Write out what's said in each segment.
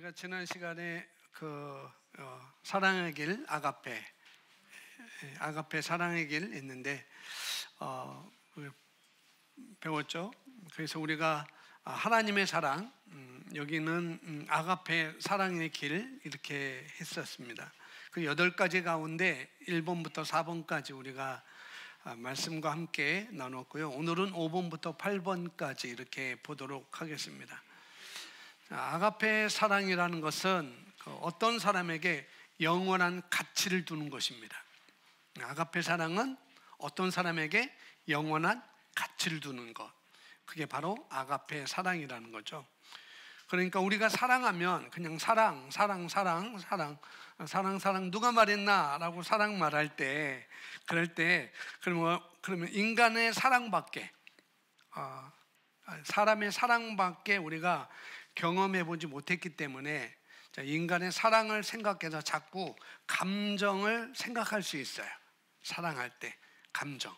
우리가 지난 시간에 사랑의 길 아가페 사랑의 길 있는데 배웠죠. 그래서 우리가 하나님의 사랑, 여기는 아가페 사랑의 길 이렇게 했었습니다. 그 8가지 가운데 1번부터 4번까지 우리가 말씀과 함께 나눴고요. 오늘은 5번부터 8번까지 이렇게 보도록 하겠습니다. 아가페 사랑이라는 것은 어떤 사람에게 영원한 가치를 두는 것입니다. 아가페 사랑은 어떤 사람에게 영원한 가치를 두는 것, 그게 바로 아가페 사랑이라는 거죠. 그러니까 우리가 사랑하면 그냥 사랑 누가 말했나 라고 사랑 말할 때, 그럴 때 그러면 인간의 사랑밖에, 사람의 사랑밖에 우리가 경험해 보지 못했기 때문에 인간의 사랑을 생각해서 자꾸 감정을 생각할 수 있어요. 사랑할 때 감정.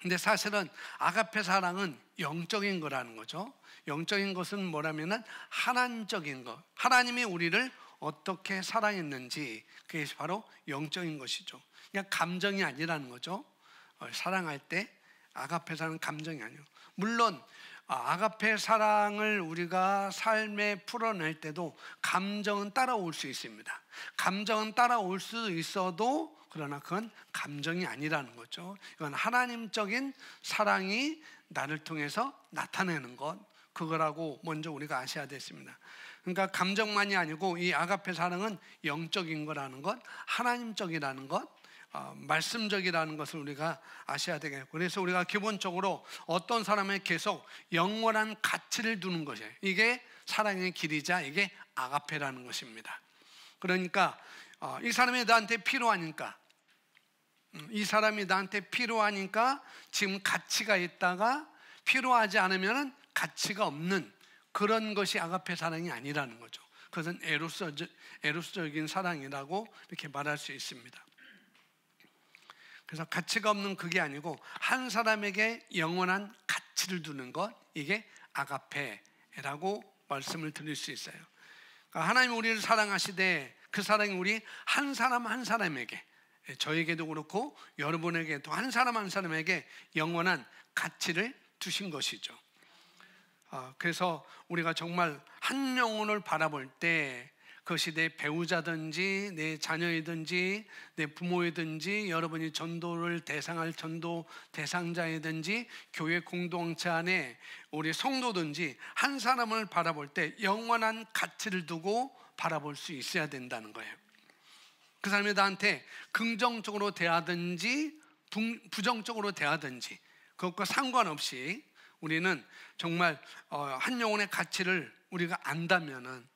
근데 사실은 아가페 사랑은 영적인 거라는 거죠. 영적인 것은 뭐라면은 하나님적인 것, 하나님이 우리를 어떻게 사랑했는지, 그게 바로 영적인 것이죠. 그냥 감정이 아니라는 거죠. 사랑할 때 아가페 사랑은 감정이 아니에요. 물론 아가페 사랑을 우리가 삶에 풀어낼 때도 감정은 따라올 수 있습니다. 감정은 따라올 수 있어도 그러나 그건 감정이 아니라는 거죠. 이건 하나님적인 사랑이 나를 통해서 나타내는 것, 그거라고 먼저 우리가 아셔야 됐습니다. 그러니까 감정만이 아니고 이 아가페 사랑은 영적인 거라는 것, 하나님적이라는 것, 말씀적이라는 것을 우리가 아셔야 되겠고, 그래서 우리가 기본적으로 어떤 사람에 계속 영원한 가치를 두는 것이에요. 이게 사랑의 길이자 이게 아가페라는 것입니다. 그러니까 이 사람이 나한테 필요하니까, 이 사람이 나한테 필요하니까 지금 가치가 있다가 필요하지 않으면 가치가 없는 그런 것이 아가페 사랑이 아니라는 거죠. 그것은 에로스적인 사랑이라고 이렇게 말할 수 있습니다. 그래서 가치가 없는 그게 아니고 한 사람에게 영원한 가치를 두는 것, 이게 아가페라고 말씀을 드릴 수 있어요. 그러니까 하나님이 우리를 사랑하시되 그 사랑이 우리 한 사람 한 사람에게, 저에게도 그렇고 여러분에게도 한 사람 한 사람에게 영원한 가치를 두신 것이죠. 그래서 우리가 정말 한 영혼을 바라볼 때, 그것이 내 배우자든지 내 자녀이든지 내 부모이든지 여러분이 전도를 대상할 전도 대상자이든지 교회 공동체 안에 우리 성도든지 한 사람을 바라볼 때 영원한 가치를 두고 바라볼 수 있어야 된다는 거예요. 그 사람이 나한테 긍정적으로 대하든지 부정적으로 대하든지 그것과 상관없이 우리는 정말 한 영혼의 가치를 우리가 안다면은,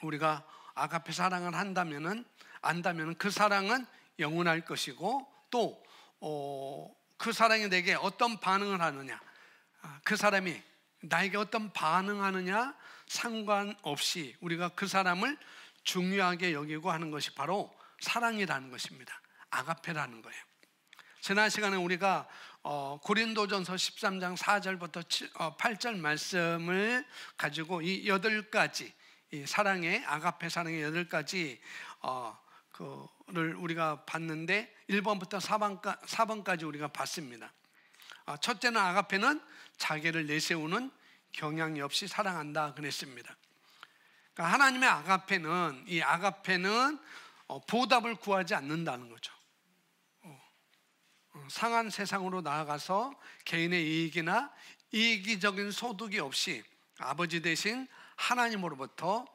우리가 아가페 사랑을 안다면은 그 사랑은 영원할 것이고, 또 그 사랑이 내게 어떤 반응을 하느냐, 그 사람이 나에게 어떤 반응하느냐 상관없이 우리가 그 사람을 중요하게 여기고 하는 것이 바로 사랑이라는 것입니다. 아가페라는 거예요. 지난 시간에 우리가 고린도전서 13장 4절부터 8절 말씀을 가지고 이 8가지 이 사랑의 아가페 사랑의 8가지 그를 우리가 봤는데 1번부터 4번까지 우리가 봤습니다. 첫째는 아가페는 자기를 내세우는 경향이 없이 사랑한다 그랬습니다. 그러니까 하나님의 아가페는 보답을 구하지 않는다는 거죠. 상한 세상으로 나아가서 개인의 이익이나 이기적인 소득이 없이 아버지 대신 하나님으로부터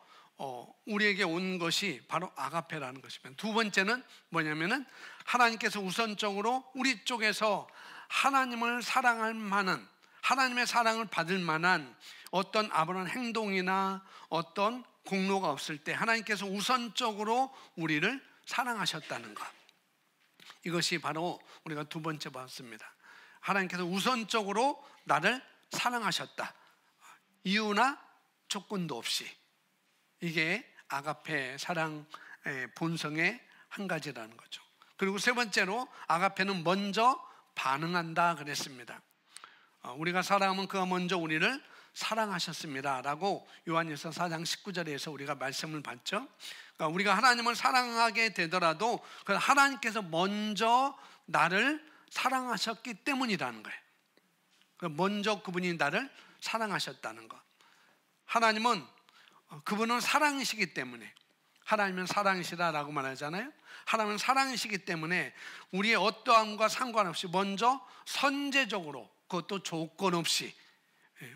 우리에게 온 것이 바로 아가페라는 것입니다. 두 번째는 뭐냐면은 하나님께서 우선적으로 우리 쪽에서 하나님을 사랑할 만한, 하나님의 사랑을 받을 만한 어떤 아무런 행동이나 어떤 공로가 없을 때 하나님께서 우선적으로 우리를 사랑하셨다는 것, 이것이 바로 우리가 두 번째 봤습니다. 하나님께서 우선적으로 나를 사랑하셨다, 이유나 조건도 없이. 이게 아가페 사랑의 본성의 한 가지라는 거죠. 그리고 세 번째로 아가페는 먼저 반응한다 그랬습니다. 우리가 사랑하면 그가 먼저 우리를 사랑하셨습니다 라고 요한일서 4장 19절에서 우리가 말씀을 봤죠. 그러니까 우리가 하나님을 사랑하게 되더라도 그 하나님께서 먼저 나를 사랑하셨기 때문이라는 거예요. 먼저 그분이 나를 사랑하셨다는 것. 하나님은 그분은 사랑이시기 때문에, 하나님은 사랑이시다라고 말하잖아요. 하나님은 사랑이시기 때문에 우리의 어떠함과 상관없이 먼저 선제적으로, 그것도 조건 없이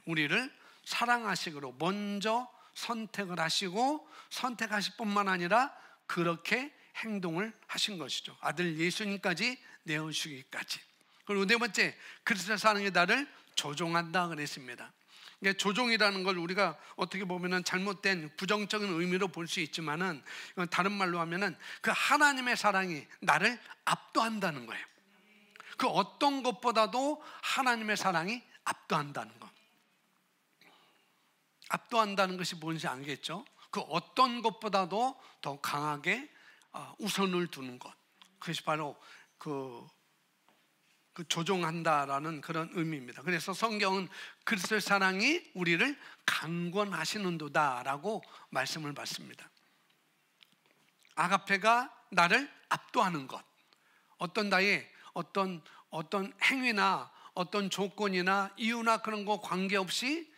우리를 사랑하시기로 먼저 선택을 하시고, 선택하실 뿐만 아니라 그렇게 행동을 하신 것이죠. 아들 예수님까지 내어주기까지. 그리고 네 번째, 그리스도의 사랑이 나를 조종한다 그랬습니다. 이게 조종이라는 걸 우리가 어떻게 보면은 잘못된 부정적인 의미로 볼 수 있지만은, 이건 다른 말로 하면은 그 하나님의 사랑이 나를 압도한다는 거예요. 그 어떤 것보다도 하나님의 사랑이 압도한다는 것. 압도한다는 것이 뭔지 알겠죠? 그 어떤 것보다도 더 강하게 우선을 두는 것. 그것이 바로 그 조종한다라는 그런 의미입니다. 그래서 성경은 그리스도의 사랑이 우리를 강권하시는도다라고 말씀을 받습니다. 아가페가 나를 압도하는 것. 어떤 나의 어떤 행위나 어떤 조건이나 이유나 그런 거 관계없이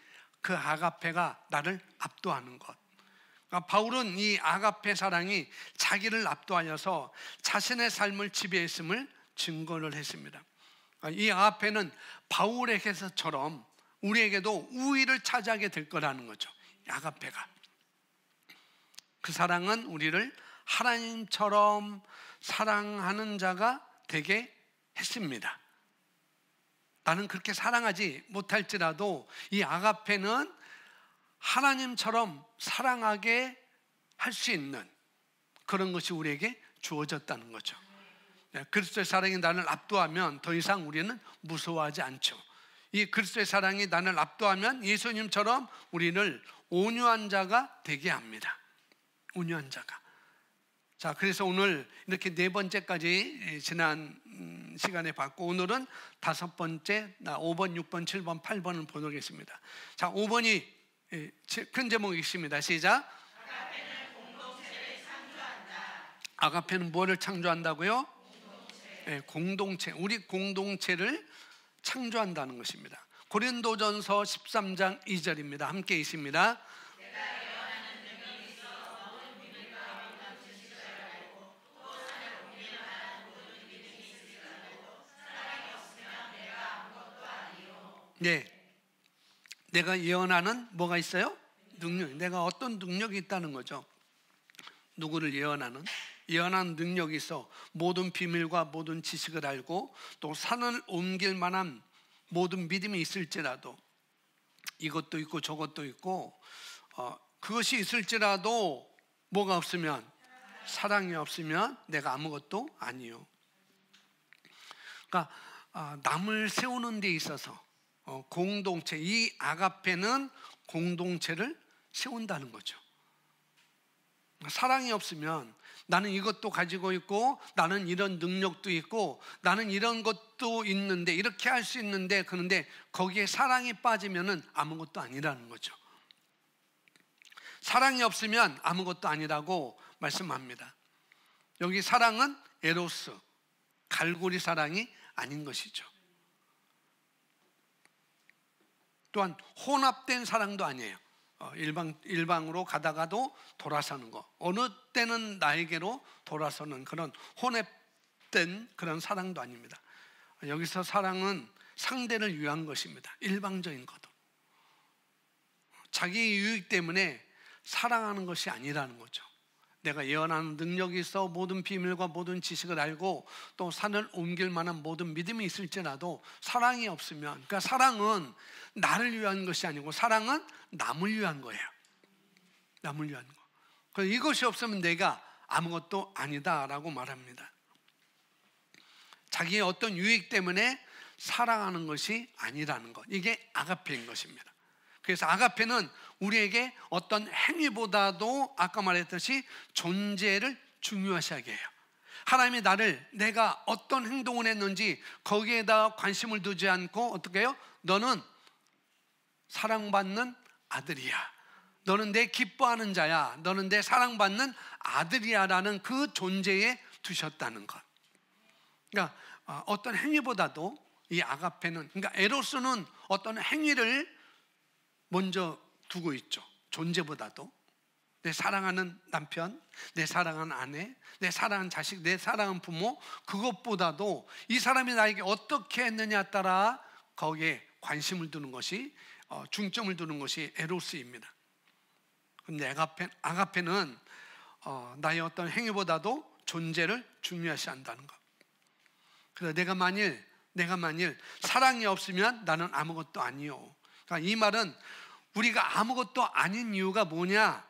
그 아가페가 나를 압도하는 것. 그러니까 바울은 이 아가페 사랑이 자기를 압도하여서 자신의 삶을 지배했음을 증거를 했습니다. 이 아가페는 바울에게서처럼 우리에게도 우위를 차지하게 될 거라는 거죠. 아가페가. 그 사랑은 우리를 하나님처럼 사랑하는 자가 되게 했습니다. 나는 그렇게 사랑하지 못할지라도 이 아가페는 하나님처럼 사랑하게 할 수 있는 그런 것이 우리에게 주어졌다는 거죠. 그리스도의 사랑이 나를 압도하면 더 이상 우리는 무서워하지 않죠. 이 그리스도의 사랑이 나를 압도하면 예수님처럼 우리를 온유한 자가 되게 합니다. 온유한 자가. 자, 그래서 오늘 이렇게 네 번째까지 지난 시간에 봤고, 오늘은 다섯 번째, 5번, 6번, 7번, 8번을 보겠습니다. 자, 5번이 큰 제목이 있습니다. 시작. 아가페는 공동체를 창조한다. 아가페는 뭐를 창조한다고요? 공동체. 우리 공동체를 창조한다는 것입니다. 고린도전서 13장 2절입니다. 함께 있습니다. 네, 내가 예언하는 뭐가 있어요? 능력. 내가 어떤 능력이 있다는 거죠. 누구를 예언하는 능력이 있어. 모든 비밀과 모든 지식을 알고 또 산을 옮길 만한 모든 믿음이 있을지라도, 이것도 있고 저것도 있고, 그것이 있을지라도 뭐가 없으면, 사랑이 없으면 내가 아무것도 아니요. 그러니까 남을 세우는 데 있어서 공동체, 이 아가페는 공동체를 세운다는 거죠. 사랑이 없으면 나는 이것도 가지고 있고, 나는 이런 능력도 있고, 나는 이런 것도 있는데, 이렇게 할 수 있는데, 그런데 거기에 사랑이 빠지면은 아무것도 아니라는 거죠. 사랑이 없으면 아무것도 아니라고 말씀합니다. 여기 사랑은 에로스, 갈고리 사랑이 아닌 것이죠. 또한 혼합된 사랑도 아니에요. 일방으로 가다가도 돌아서는 거, 어느 때는 나에게로 돌아서는 그런 혼합된 그런 사랑도 아닙니다. 여기서 사랑은 상대를 위한 것입니다. 일방적인 것도. 자기 유익 때문에 사랑하는 것이 아니라는 거죠. 내가 예언하는 능력이 있어 모든 비밀과 모든 지식을 알고 또 산을 옮길 만한 모든 믿음이 있을지라도 사랑이 없으면, 그러니까 사랑은 나를 위한 것이 아니고 사랑은 남을 위한 거예요. 남을 위한 거. 그래서 이것이 없으면 내가 아무것도 아니다라고 말합니다. 자기의 어떤 유익 때문에 사랑하는 것이 아니라는 것, 이게 아가페인 것입니다. 그래서 아가페는 우리에게 어떤 행위보다도 아까 말했듯이 존재를 중요시하게 해요. 하나님이 내가 어떤 행동을 했는지 거기에다 관심을 두지 않고 어떻게 해요? 너는 사랑받는 아들이야. 너는 내 기뻐하는 자야. 너는 내 사랑받는 아들이야라는 그 존재에 두셨다는 것. 그러니까 어떤 행위보다도 이 아가페는, 그러니까 에로스는 어떤 행위를 먼저 두고 있죠. 존재보다도. 내 사랑하는 남편, 내 사랑하는 아내, 내 사랑하는 자식, 내 사랑하는 부모, 그것보다도 이 사람이 나에게 어떻게 했느냐에 따라 거기에 관심을 두는 것이, 중점을 두는 것이 에로스입니다. 근데 아가페는 나의 어떤 행위보다도 존재를 중요시 한다는 것. 그래서 내가 만일 사랑이 없으면 나는 아무것도 아니요. 그러니까 이 말은 우리가 아무것도 아닌 이유가 뭐냐?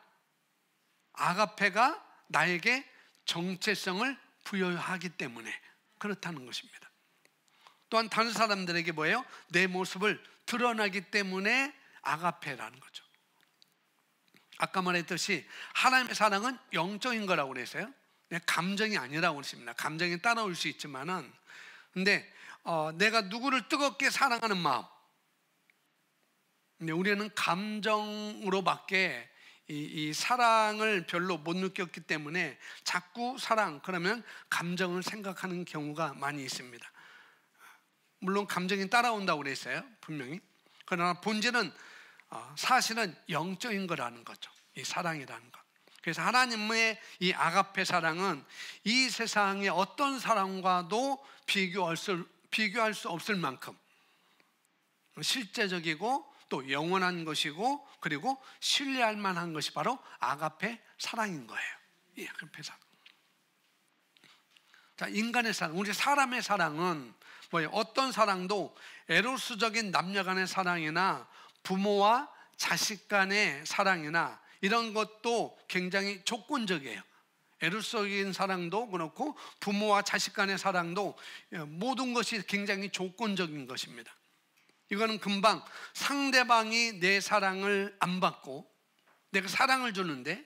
아가페가 나에게 정체성을 부여하기 때문에 그렇다는 것입니다. 또한 다른 사람들에게 뭐예요? 내 모습을 드러나기 때문에 아가페라는 거죠. 아까 말했듯이 하나님의 사랑은 영적인 거라고 그랬어요. 감정이 아니라고 그랬습니다. 감정이 따라올 수 있지만은, 근데 내가 누구를 뜨겁게 사랑하는 마음, 근데 우리는 감정으로밖에 이 사랑을 별로 못 느꼈기 때문에 자꾸 사랑 그러면 감정을 생각하는 경우가 많이 있습니다. 물론 감정이 따라온다고 그랬어요, 분명히. 그러나 본질은 사실은 영적인 거라는 거죠, 이 사랑이라는 것. 그래서 하나님의 이 아가페 사랑은 이 세상의 어떤 사랑과도 비교할 수 없을 만큼 실제적이고 또 영원한 것이고, 그리고 신뢰할 만한 것이 바로 아가페 사랑인 거예요. 이 아가페 사랑. 자, 인간의 사랑, 우리 사람의 사랑은 뭐예요? 어떤 사랑도 에로스적인 남녀 간의 사랑이나 부모와 자식 간의 사랑이나 이런 것도 굉장히 조건적이에요. 에로스적인 사랑도 그렇고 부모와 자식 간의 사랑도 모든 것이 굉장히 조건적인 것입니다. 이거는 금방 상대방이 내 사랑을 안 받고, 내가 사랑을 주는데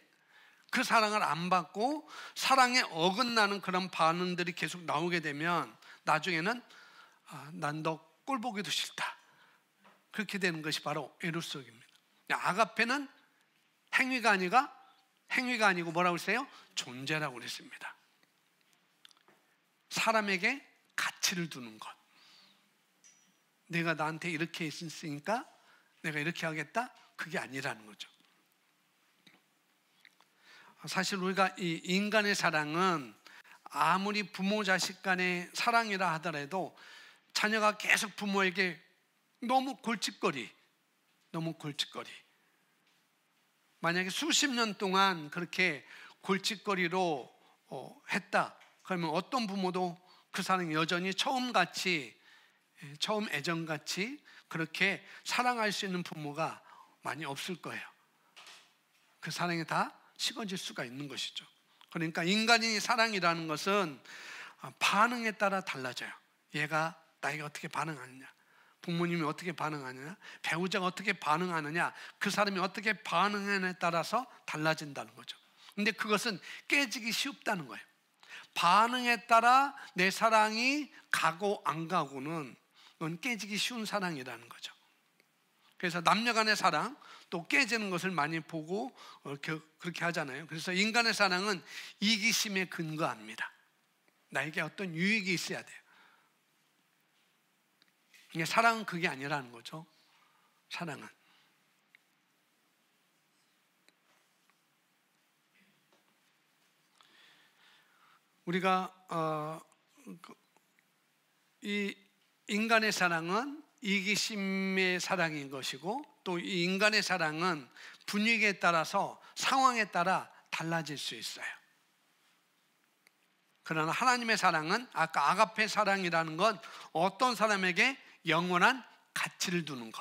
그 사랑을 안 받고 사랑에 어긋나는 그런 반응들이 계속 나오게 되면 나중에는 난 너 꼴 보기도 싫다, 그렇게 되는 것이 바로 에로스적입니다. 아가페는 행위가 아니고 뭐라고 했어요? 존재라고 그랬습니다. 사람에게 가치를 두는 것. 내가 나한테 이렇게 했으니까 내가 이렇게 하겠다, 그게 아니라는 거죠. 사실 우리가 이 인간의 사랑은 아무리 부모 자식 간의 사랑이라 하더라도 자녀가 계속 부모에게 너무 골칫거리, 만약에 수십 년 동안 그렇게 골칫거리로 했다, 그러면 어떤 부모도 그 사랑이 여전히 처음 애정같이 그렇게 사랑할 수 있는 부모가 많이 없을 거예요. 그 사랑이 다 식어질 수가 있는 것이죠. 그러니까 인간의 사랑이라는 것은 반응에 따라 달라져요. 얘가 나에게 어떻게 반응하느냐, 부모님이 어떻게 반응하느냐, 배우자가 어떻게 반응하느냐, 그 사람이 어떻게 반응하느냐에 따라서 달라진다는 거죠. 근데 그것은 깨지기 쉽다는 거예요. 반응에 따라 내 사랑이 가고 안 가고는 그건 깨지기 쉬운 사랑이라는 거죠. 그래서 남녀 간의 사랑 또 깨지는 것을 많이 보고 그렇게 하잖아요. 그래서 인간의 사랑은 이기심에 근거합니다. 나에게 어떤 유익이 있어야 돼요. 사랑은 그게 아니라는 거죠. 사랑은 우리가 이 인간의 사랑은 이기심의 사랑인 것이고, 또 이 인간의 사랑은 분위기에 따라서 상황에 따라 달라질 수 있어요. 그러나 하나님의 사랑은, 아까 아가페 사랑이라는 건 어떤 사람에게 영원한 가치를 두는 것,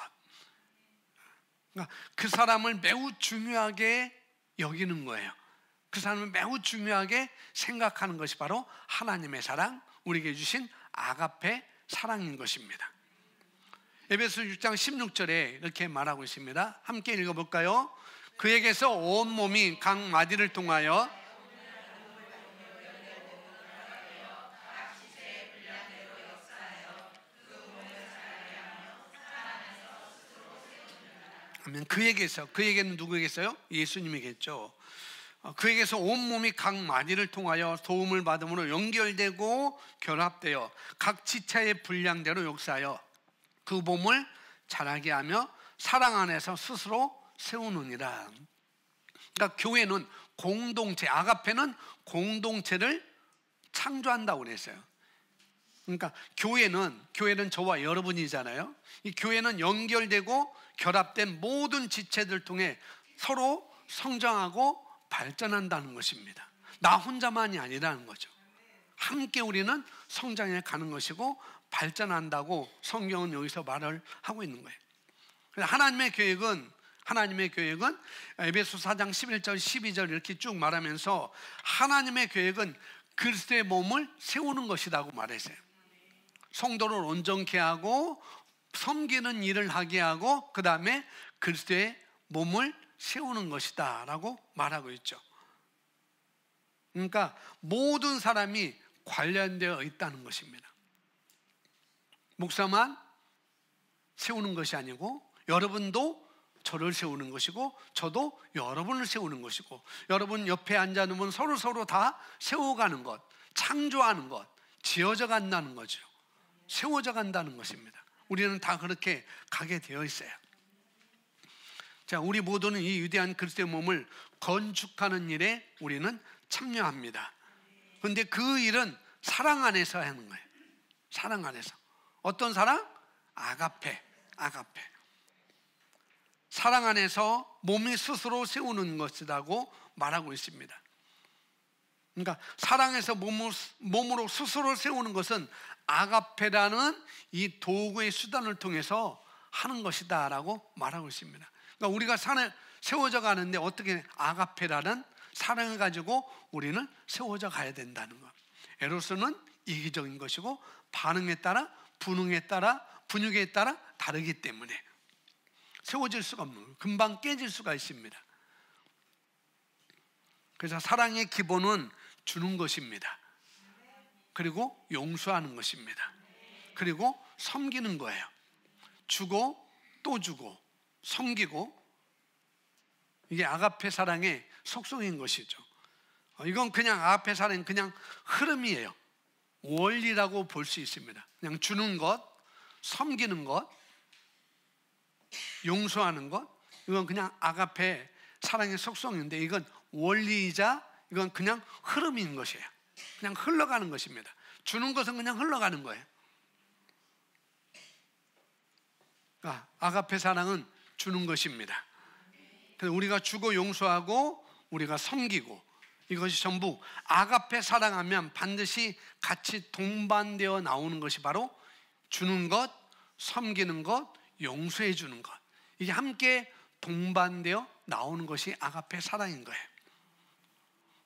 그러니까 그 사람을 매우 중요하게 여기는 거예요. 그 사람을 매우 중요하게 생각하는 것이 바로 하나님의 사랑, 우리에게 주신 아가페 사랑인 것입니다. 에베소 6장 16절에 이렇게 말하고 있습니다. 함께 읽어볼까요? 그에게서 온몸이 각 마디를 통하여 하면 그에게는 누구에게서요? 예수님이겠죠. 그에게서 온몸이 각 마디를 통하여 도움을 받음으로 연결되고 결합되어 각 지체의 분량대로 역사하여 그 몸을 자라게 하며 사랑 안에서 스스로 세우느니라. 그러니까 교회는 공동체, 아가페는 공동체를 창조한다고 그랬어요. 그러니까 교회는 저와 여러분이잖아요. 이 교회는 연결되고 결합된 모든 지체들 통해 서로 성장하고 발전한다는 것입니다. 나 혼자만이 아니라는 거죠. 함께 우리는 성장해 가는 것이고 발전한다고 성경은 여기서 말을 하고 있는 거예요. 하나님의 계획은 에베소 4장 11절 12절 이렇게 쭉 말하면서 하나님의 계획은 그리스도의 몸을 세우는 것이라고 말했어요. 성도를 온전케 하고 섬기는 일을 하게 하고 그 다음에 그리스도의 몸을 세우는 것이다 라고 말하고 있죠. 그러니까 모든 사람이 관련되어 있다는 것입니다. 목사만 세우는 것이 아니고 여러분도 저를 세우는 것이고 저도 여러분을 세우는 것이고 여러분 옆에 앉아놓으면 서로 다 세워가는 것, 창조하는 것, 지어져 간다는 거죠. 세워져 간다는 것입니다. 우리는 다 그렇게 가게 되어 있어요. 자, 우리 모두는 이 위대한 그리스도의 몸을 건축하는 일에 우리는 참여합니다. 그런데 그 일은 사랑 안에서 하는 거예요. 사랑 안에서. 어떤 사랑? 아가페. 사랑 안에서 몸이 스스로 세우는 것이라고 말하고 있습니다. 그러니까 사랑에서 몸으로 스스로 세우는 것은 아가페라는 이 도구의 수단을 통해서 하는 것이다 라고 말하고 있습니다. 그러니까 우리가 세워져 가는데 어떻게 아가페라는 사랑을 가지고 우리는 세워져 가야 된다는 것. 에로스는 이기적인 것이고 반응에 따라 분응에 따라 분위기에 따라 다르기 때문에 세워질 수가 없는 거예요. 금방 깨질 수가 있습니다. 그래서 사랑의 기본은 주는 것입니다. 그리고 용서하는 것입니다. 그리고 섬기는 거예요. 주고 또 주고 섬기고, 이게 아가페 사랑의 속성인 것이죠. 이건 그냥 아가페 사랑은 그냥 흐름이에요. 원리라고 볼 수 있습니다. 그냥 주는 것, 섬기는 것, 용서하는 것, 이건 그냥 아가페 사랑의 속성인데 이건 원리이자 이건 그냥 흐름인 것이에요. 그냥 흘러가는 것입니다. 주는 것은 그냥 흘러가는 거예요. 아가페 사랑은 주는 것입니다. 그래서 우리가 주고 용서하고 우리가 섬기고 이것이 전부 아가페 사랑하면 반드시 같이 동반되어 나오는 것이 바로 주는 것, 섬기는 것, 용서해 주는 것. 이게 함께 동반되어 나오는 것이 아가페 사랑인 거예요.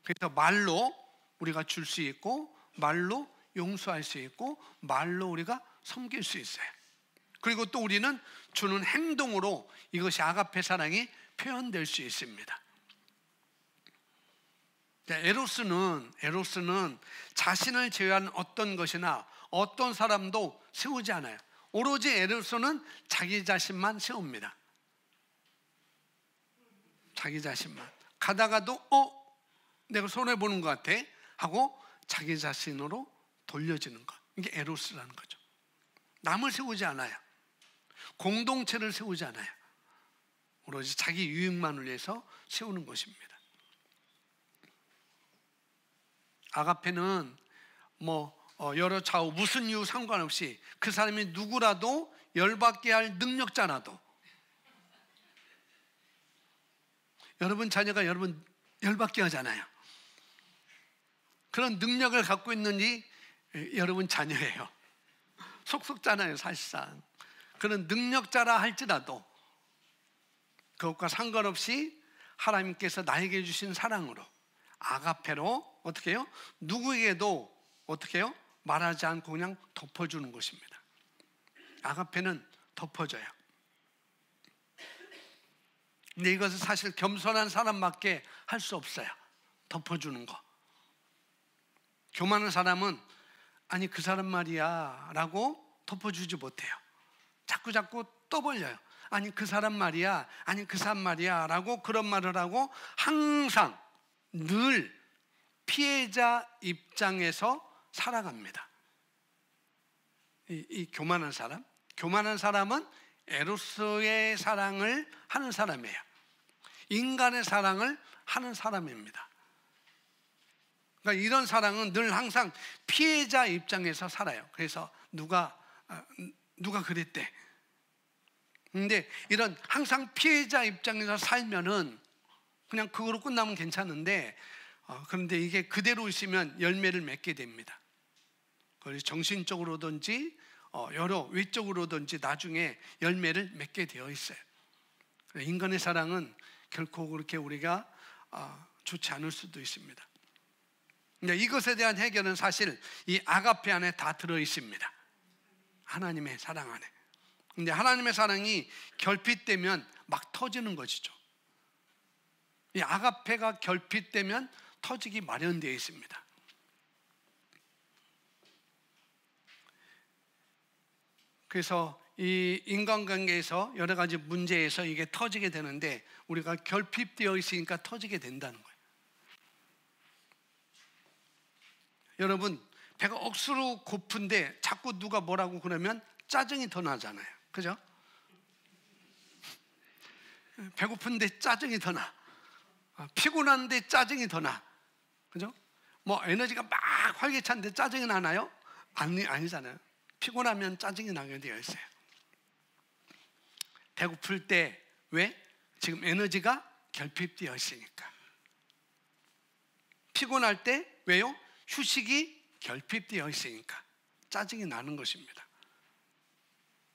그래서 말로 우리가 줄 수 있고 말로 용서할 수 있고 말로 우리가 섬길 수 있어요. 그리고 또 우리는 주는 행동으로 이것이 아가페 사랑이 표현될 수 있습니다. 에로스는 자신을 제외한 어떤 것이나 어떤 사람도 세우지 않아요. 오로지 에로스는 자기 자신만 세웁니다. 자기 자신만. 가다가도 내가 손해보는 것 같아 하고 자기 자신으로 돌려지는 것. 이게 에로스라는 거죠. 남을 세우지 않아요. 공동체를 세우지 않아요. 오로지 자기 유익만을 위해서 세우는 것입니다. 아가페는 여러 좌우 무슨 이유 상관없이 그 사람이 누구라도 열받게 할 능력자라도, 여러분 자녀가 여러분 열받게 하잖아요. 그런 능력을 갖고 있는지 여러분 자녀예요. 속속잖아요 사실상. 그런 능력자라 할지라도 그것과 상관없이 하나님께서 나에게 주신 사랑으로 아가페로 어떻게 해요? 누구에게도 어떻게 해요? 말하지 않고 그냥 덮어주는 것입니다. 아가페는 덮어줘요. 근데 이것은 사실 겸손한 사람밖에 할 수 없어요. 덮어주는 거. 교만한 사람은 그 사람 말이야 라고 덮어주지 못해요. 자꾸 떠벌려요. 아니 그 사람 말이야, 아니 그 사람 말이야 라고 그런 말을 하고 항상 늘 피해자 입장에서 살아갑니다. 이 교만한 사람은 에로스의 사랑을 하는 사람이에요. 인간의 사랑을 하는 사람입니다. 그러니까 이런 사랑은 늘 항상 피해자 입장에서 살아요. 그래서 누가 그랬대. 근데 이런 항상 피해자 입장에서 살면은 그냥 그거로 끝나면 괜찮은데, 그런데 이게 그대로 있으면 열매를 맺게 됩니다. 그래서 정신적으로든지 여러 외적으로든지 나중에 열매를 맺게 되어 있어요. 인간의 사랑은 결코 그렇게 우리가 좋지 않을 수도 있습니다. 근데 이것에 대한 해결은 사실 이 아가페 안에 다 들어 있습니다. 하나님의 사랑 안에. 근데 하나님의 사랑이 결핍되면 막 터지는 것이죠. 이 아가페가 결핍되면 터지기 마련되어 있습니다. 그래서 이 인간관계에서 여러 가지 문제에서 이게 터지게 되는데 우리가 결핍되어 있으니까 터지게 된다는 거예요. 여러분, 배가 억수로 고픈데 자꾸 누가 뭐라고 그러면 짜증이 더 나잖아요. 그죠? 배고픈데 짜증이 더 나. 피곤한데 짜증이 더 나. 그죠? 뭐 에너지가 막 활기찬데 짜증이 나나요? 아니잖아요. 피곤하면 짜증이 나게 되어 있어요. 배고플 때 왜? 지금 에너지가 결핍되어 있으니까. 피곤할 때 왜요? 휴식이 결핍되어 있으니까 짜증이 나는 것입니다.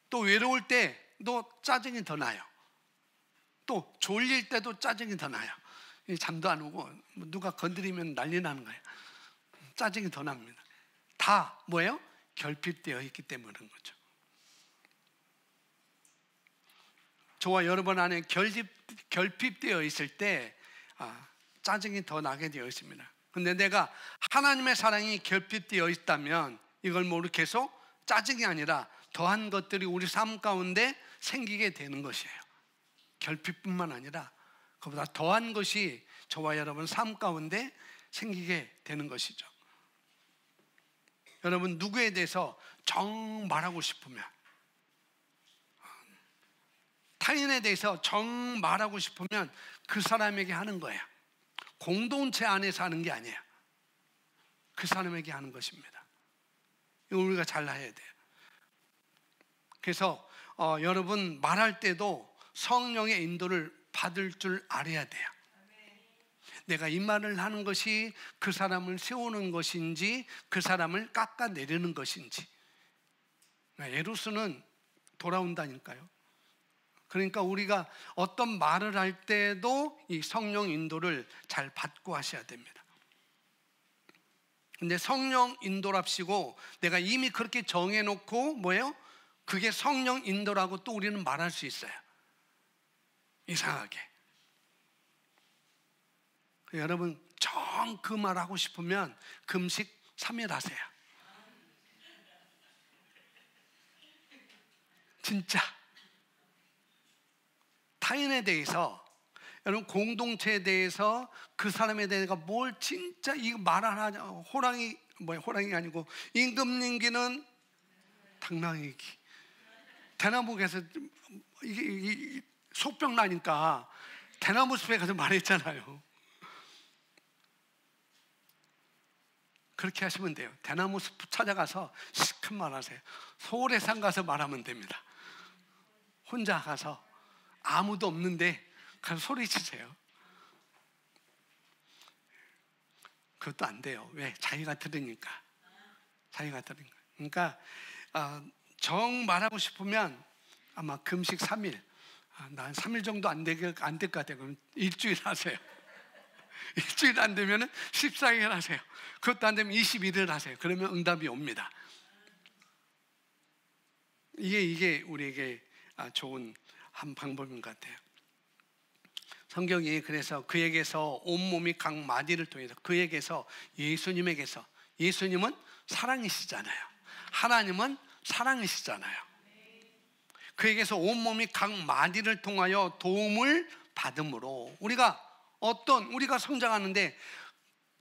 또 외로울 때도 짜증이 더 나요. 또 졸릴 때도 짜증이 더 나요. 잠도 안 오고 누가 건드리면 난리 나는 거예요. 짜증이 더 납니다. 다 뭐예요? 결핍되어 있기 때문인 거죠. 저와 여러분 안에 결핍되어 있을 때 짜증이 더 나게 되어 있습니다. 근데 내가 하나님의 사랑이 결핍되어 있다면 이걸 모두 계속 짜증이 아니라 더한 것들이 우리 삶 가운데 생기게 되는 것이에요. 결핍뿐만 아니라 그보다 더한 것이 저와 여러분 삶 가운데 생기게 되는 것이죠. 여러분 누구에 대해서 정 말하고 싶으면, 타인에 대해서 정 말하고 싶으면 그 사람에게 하는 거예요. 공동체 안에서 하는 게 아니에요. 그 사람에게 하는 것입니다. 이거 우리가 잘 해야 돼요. 그래서 여러분 말할 때도 성령의 인도를 받을 줄 알아야 돼요. 내가 이 말을 하는 것이 그 사람을 세우는 것인지 그 사람을 깎아내리는 것인지. 에루스는 돌아온다니까요. 그러니까 우리가 어떤 말을 할 때도 이 성령 인도를 잘 받고 하셔야 됩니다. 근데 성령 인도랍시고 내가 이미 그렇게 정해놓고 뭐예요? 그게 성령 인도라고 또 우리는 말할 수 있어요. 이상하게. 여러분 정 그 말하고 싶으면 금식 3일 하세요. 진짜. 타인에 대해서, 여러분 공동체에 대해서 그 사람에 대해서 뭘 진짜 이거 말 안 하냐. 호랑이 아니고 임금님기는 당나귀기. 대나무에서 이게 속병 나니까 대나무 숲에 가서 말했잖아요. 그렇게 하시면 돼요. 대나무 숲 찾아가서 시큰 말하세요. 소래산 가서 말하면 됩니다. 혼자 가서 아무도 없는데 가서 소리치세요. 그것도 안 돼요. 왜? 자기가 들으니까. 그러니까 정 말하고 싶으면 아마 금식 3일. 난 3일 정도 안 될 것 같아요. 그럼 일주일 하세요. 일주일 안 되면 14일 하세요. 그것도 안 되면 21일 하세요. 그러면 응답이 옵니다. 이게 우리에게 좋은 한 방법인 것 같아요. 성경이 그래서 그에게서 온몸이 각 마디를 통해서 그에게서 예수님에게서, 예수님은 사랑이시잖아요. 하나님은 사랑이시잖아요. 그에게서 온몸이 각 마디를 통하여 도움을 받음으로. 우리가 성장하는데,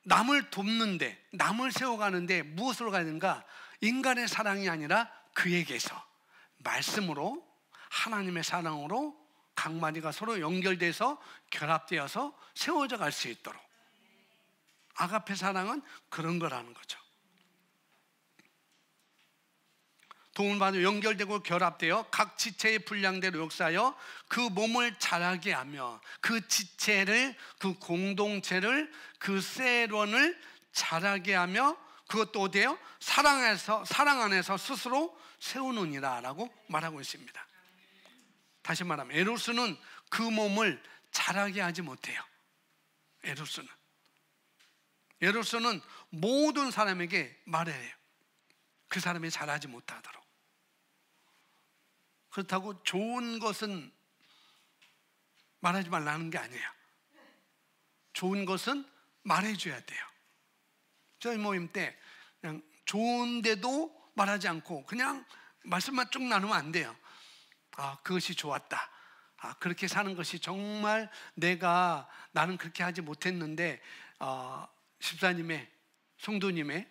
남을 돕는데, 남을 세워가는데 무엇으로 가야 되는가? 인간의 사랑이 아니라 그에게서, 말씀으로, 하나님의 사랑으로 각 마디가 서로 연결돼서 결합되어서 세워져 갈 수 있도록. 아가페 사랑은 그런 거라는 거죠. 도움을 받아 연결되고 결합되어 각 지체의 분량대로 역사하여 그 몸을 자라게 하며, 그 지체를, 그 공동체를, 그 세론을 자라게 하며, 그것도 어디에요? 사랑 안에서 스스로 세우느니라 라고 말하고 있습니다. 다시 말하면 에로스는 그 몸을 자라게 하지 못해요. 에로스는 모든 사람에게 말해야 해요. 그 사람이 자라지 못하도록. 그렇다고 좋은 것은 말하지 말라는 게 아니에요. 좋은 것은 말해줘야 돼요. 저희 모임 때 그냥 좋은데도 말하지 않고 그냥 말씀만 쭉 나누면 안 돼요. 그것이 좋았다. 그렇게 사는 것이 정말 나는 그렇게 하지 못했는데, 집사님의, 성도님의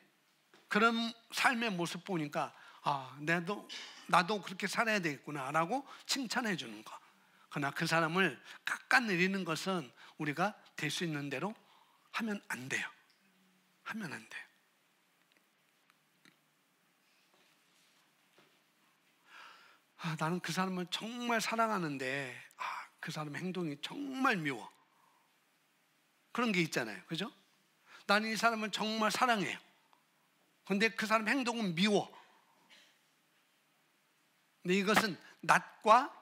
그런 삶의 모습 보니까 나도 그렇게 살아야 되겠구나 라고 칭찬해 주는 거. 그러나 그 사람을 깎아내리는 것은 우리가 될 수 있는 대로 하면 안 돼요. 나는 그 사람을 정말 사랑하는데 그 사람 행동이 정말 미워. 그런 게 있잖아요. 그죠? 나는 이 사람을 정말 사랑해요. 근데 그 사람 행동은 미워. 근데 이것은 낮과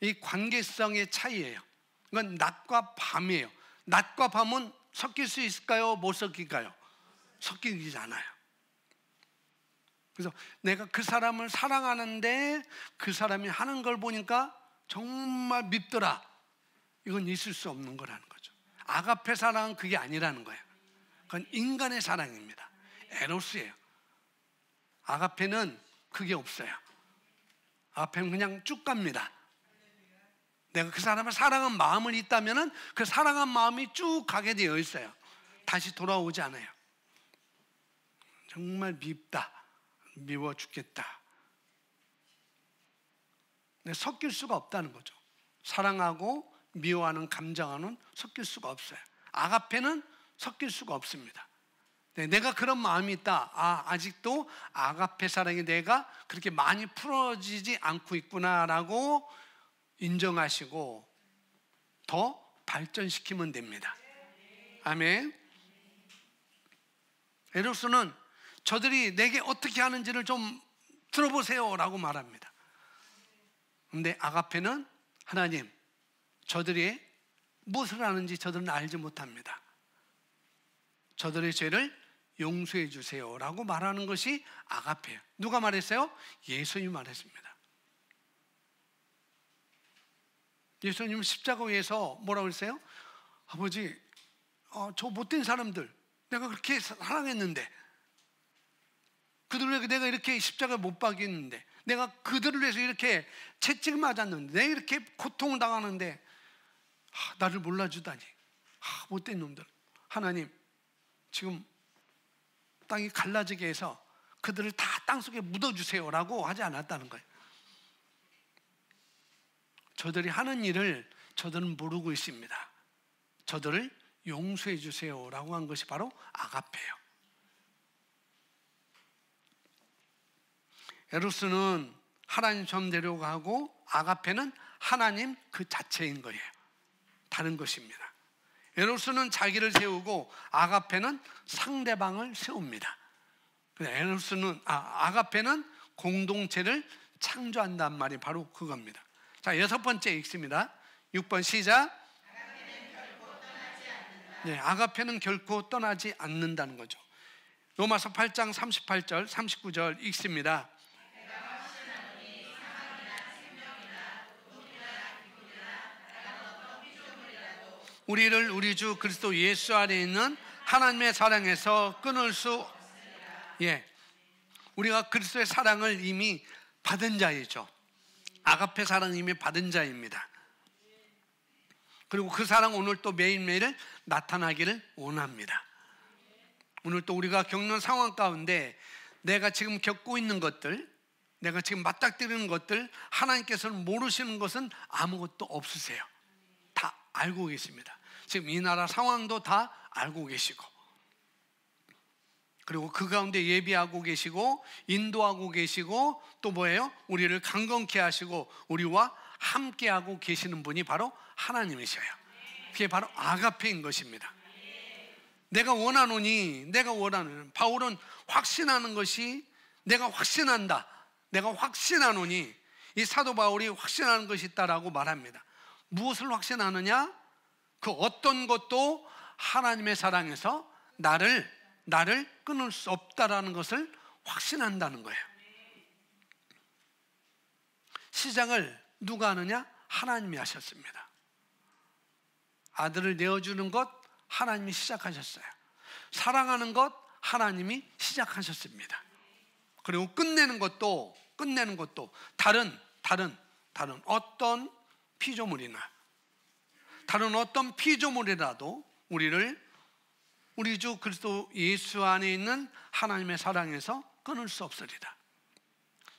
이 관계성의 차이예요. 이건 낮과 밤이에요. 낮과 밤은 섞일 수 있을까요? 못 섞일까요? 섞이지 않아요. 그래서 내가 그 사람을 사랑하는데 그 사람이 하는 걸 보니까 정말 밉더라. 이건 있을 수 없는 거라는 거죠. 아가페 사랑은 그게 아니라는 거예요. 그건 인간의 사랑입니다. 에로스예요. 아가페는 그게 없어요. 아가페는 그냥 쭉 갑니다. 내가 그 사람을 사랑한 마음을 있다면은 그 사랑한 마음이 쭉 가게 되어 있어요. 다시 돌아오지 않아요. 정말 밉다. 미워 죽겠다. 섞일 수가 없다는 거죠. 사랑하고 미워하는 감정하는 섞일 수가 없어요. 아가페는 섞일 수가 없습니다. 내가 그런 마음이 있다. 아직도 아가페 사랑이 내가 그렇게 많이 풀어지지 않고 있구나라고 인정하시고 더 발전시키면 됩니다. 아멘. 에로스는 저들이 내게 어떻게 하는지를 좀 들어보세요 라고 말합니다. 근데 아가페는 하나님, 저들이 무엇을 하는지 저들은 알지 못합니다. 저들의 죄를 용서해 주세요 라고 말하는 것이 아가페예요. 누가 말했어요? 예수님이 말했습니다. 예수님은 십자가 위에서 뭐라고 했어요? 아버지, 저 못된 사람들 내가 그렇게 사랑했는데, 그들을 위해 내가 이렇게 십자가에 못 박였는데, 내가 그들을 위해서 이렇게 채찍을 맞았는데, 내가 이렇게 고통을 당하는데 나를 몰라주다니, 못된 놈들. 하나님, 지금 땅이 갈라지게 해서 그들을 다 땅속에 묻어주세요 라고 하지 않았다는 거예요. 저들이 하는 일을 저들은 모르고 있습니다. 저들을 용서해 주세요 라고 한 것이 바로 아가페예요. 에로스는 하나님 점 데려가고 아가페는 하나님 그 자체인 거예요. 다른 것입니다. 에로스는 자기를 세우고 아가페는 상대방을 세웁니다. 아가페는 공동체를 창조한단 말이 바로 그겁니다. 자, 6번째 읽습니다. 6번 시작. 아가페는 결코 떠나지 않는다는 거죠. 로마서 8장 38절 39절 읽습니다. 우리를 우리 주 그리스도 예수 안에 있는 하나님의 사랑에서 끊을 수, 우리가 그리스도의 사랑을 이미 받은 자이죠. 아가페 사랑임이 받은 자입니다. 그리고 그 사랑 오늘 또 매일매일 나타나기를 원합니다. 오늘 또 우리가 겪는 상황 가운데 내가 지금 겪고 있는 것들, 내가 지금 맞닥뜨리는 것들, 하나님께서는 모르시는 것은 아무것도 없으세요. 다 알고 계십니다. 지금 이 나라 상황도 다 알고 계시고, 그리고 그 가운데 예비하고 계시고 인도하고 계시고 또 뭐예요? 우리를 강건케 하시고 우리와 함께하고 계시는 분이 바로 하나님이셔요. 그게 바로 아가페인 것입니다. 내가 원하노니, 바울은 확신하는 것이, 내가 확신한다, 내가 확신하노니, 이 사도 바울이 확신하는 것이 있다라고 말합니다. 무엇을 확신하느냐? 그 어떤 것도 하나님의 사랑에서 나를 끊을 수 없다라는 것을 확신한다는 거예요. 시작을 누가 하느냐? 하나님이 하셨습니다. 아들을 내어주는 것 하나님이 시작하셨어요. 사랑하는 것 하나님이 시작하셨습니다. 그리고 끝내는 것도 다른 어떤 피조물이나 다른 어떤 피조물이라도 우리 주 그리스도 예수 안에 있는 하나님의 사랑에서 끊을 수 없으리라.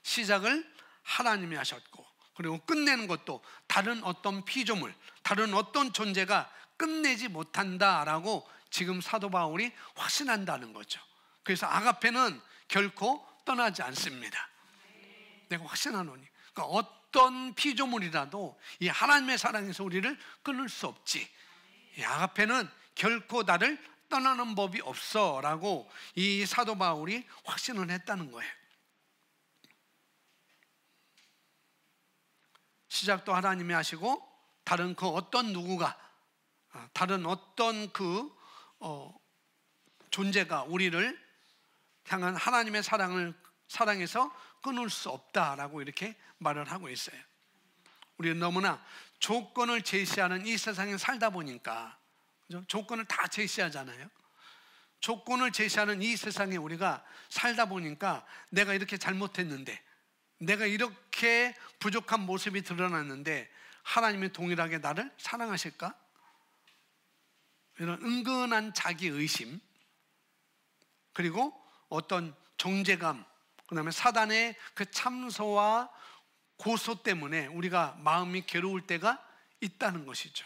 시작을 하나님이 하셨고, 그리고 끝내는 것도 다른 어떤 피조물, 다른 어떤 존재가 끝내지 못한다라고 지금 사도 바울이 확신한다는 거죠. 그래서 아가페는 결코 떠나지 않습니다. 내가 확신하노니, 그러니까 어떤 피조물이라도 이 하나님의 사랑에서 우리를 끊을 수 없지. 이 아가페는 결코 나를 떠나는 법이 없어 라고 이 사도 바울이 확신을 했다는 거예요. 시작도 하나님이 하시고 다른 그 어떤 누구가, 다른 어떤 존재가 우리를 향한 하나님의 사랑에서 끊을 수 없다라고 이렇게 말을 하고 있어요. 우리는 너무나 조건을 제시하는 이 세상에 살다 보니까, 조건을 다 제시하잖아요. 조건을 제시하는 이 세상에 우리가 살다 보니까 내가 이렇게 잘못했는데, 내가 이렇게 부족한 모습이 드러났는데 하나님이 동일하게 나를 사랑하실까? 이런 은근한 자기의심, 그리고 어떤 정죄감, 그 다음에 사단의 그 참소와 고소 때문에 우리가 마음이 괴로울 때가 있다는 것이죠.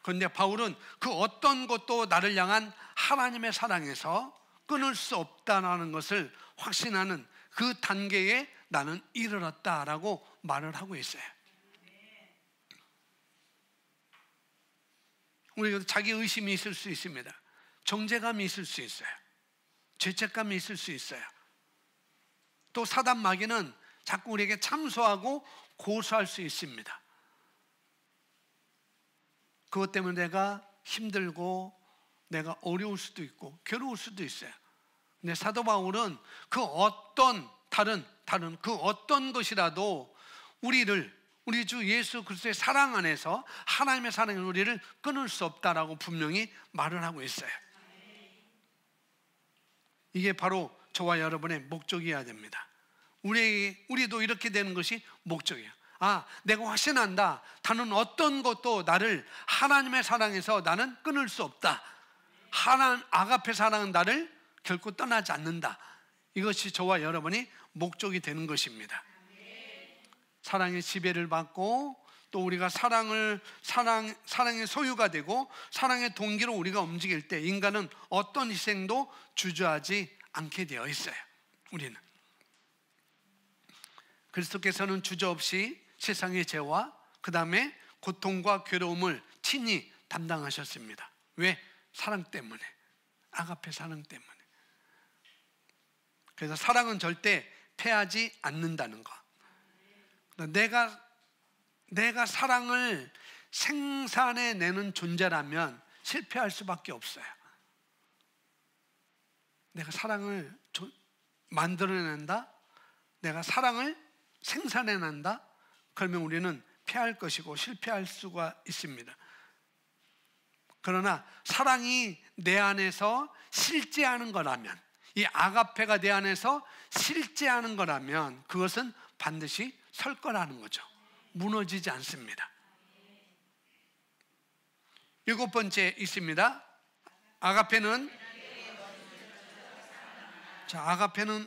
그런데 바울은 그 어떤 것도 나를 향한 하나님의 사랑에서 끊을 수 없다는 것을 확신하는 그 단계에 나는 이르렀다라고 말을 하고 있어요. 우리가 자기 의심이 있을 수 있습니다. 정죄감이 있을 수 있어요. 죄책감이 있을 수 있어요. 또 사단 마귀는 자꾸 우리에게 참소하고 고소할 수 있습니다. 그것 때문에 내가 힘들고 내가 어려울 수도 있고 괴로울 수도 있어요. 근데 사도 바울은 그 어떤 다른 그 어떤 것이라도 우리 주 예수 그리스도의 사랑 안에서 하나님의 사랑은 우리를 끊을 수 없다라고 분명히 말을 하고 있어요. 이게 바로 저와 여러분의 목적이어야 됩니다. 우리도 이렇게 되는 것이 목적이에요. 내가 확신한다. 다른 어떤 것도 나를 하나님의 사랑에서 나는 끊을 수 없다. 아가페 사랑은 나를 결코 떠나지 않는다. 이것이 저와 여러분이 목적이 되는 것입니다. 사랑의 지배를 받고 또 우리가 사랑의 소유가 되고 사랑의 동기로 우리가 움직일 때 인간은 어떤 희생도 주저하지 않게 되어 있어요. 우리는 그리스도께서는 주저없이 세상의 죄와 그 다음에 고통과 괴로움을 친히 담당하셨습니다. 왜? 사랑 때문에, 아가페 사랑 때문에. 그래서 사랑은 절대 패하지 않는다는 것. 내가 사랑을 생산해내는 존재라면 실패할 수밖에 없어요. 내가 사랑을 만들어낸다, 내가 사랑을 생산해낸다, 그러면 우리는 패할 것이고 실패할 수가 있습니다. 그러나 사랑이 내 안에서 실제하는 거라면, 이 아가페가 내 안에서 실제하는 거라면 그것은 반드시 설 거라는 거죠. 무너지지 않습니다. 7번째 있습니다. 아가페는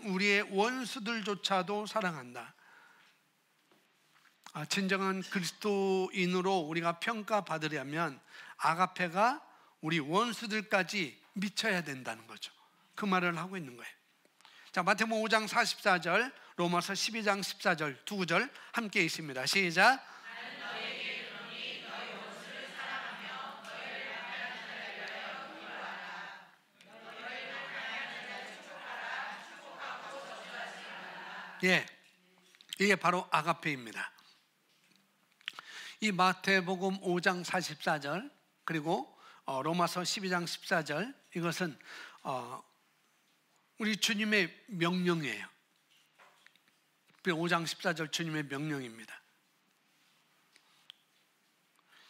우리의 원수들조차도 사랑한다. 진정한 그리스도인으로 우리가 평가받으려면 아가페가 우리 원수들까지 미쳐야 된다는 거죠. 그 말을 하고 있는 거예요. 자, 마태복음 5장 44절, 로마서 12장 14절 두 구절 함께 있습니다. 시작. 예, 이게 바로 아가페입니다. 이 마태복음 5장 44절 그리고 로마서 12장 14절 이것은 우리 주님의 명령이에요. 5장 14절 주님의 명령입니다.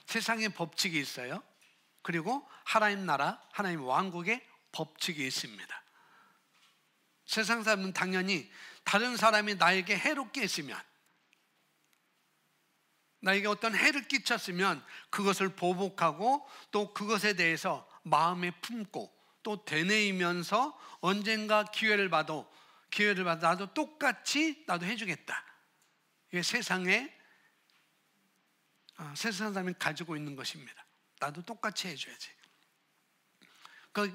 세상에 법칙이 있어요. 그리고 하나님 나라, 하나님 왕국의 법칙이 있습니다. 세상 사람은 당연히 다른 사람이 나에게 해롭게 했으면, 나에게 어떤 해를 끼쳤으면 그것을 보복하고 또 그것에 대해서 마음에 품고 또 되뇌이면서 언젠가 기회를 받아 나도 똑같이 나도 해주겠다. 이게 세상 사람이 가지고 있는 것입니다. 나도 똑같이 해줘야지.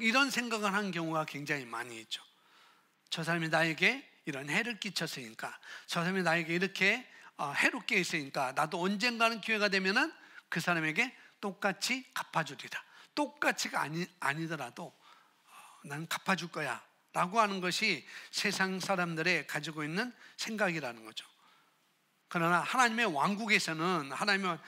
이런 생각을 하는 경우가 굉장히 많이 있죠. 저 사람이 나에게 이런 해를 끼쳤으니까, 저 사람이 나에게 이렇게 해롭게 했으니까 나도 언젠가는 기회가 되면은 그 사람에게 똑같이 갚아주리라. 똑같이가 아니더라도 나는 갚아줄 거야 라고 하는 것이 세상 사람들의 가지고 있는 생각이라는 거죠. 그러나 하나님의 왕국에서는, 하나님의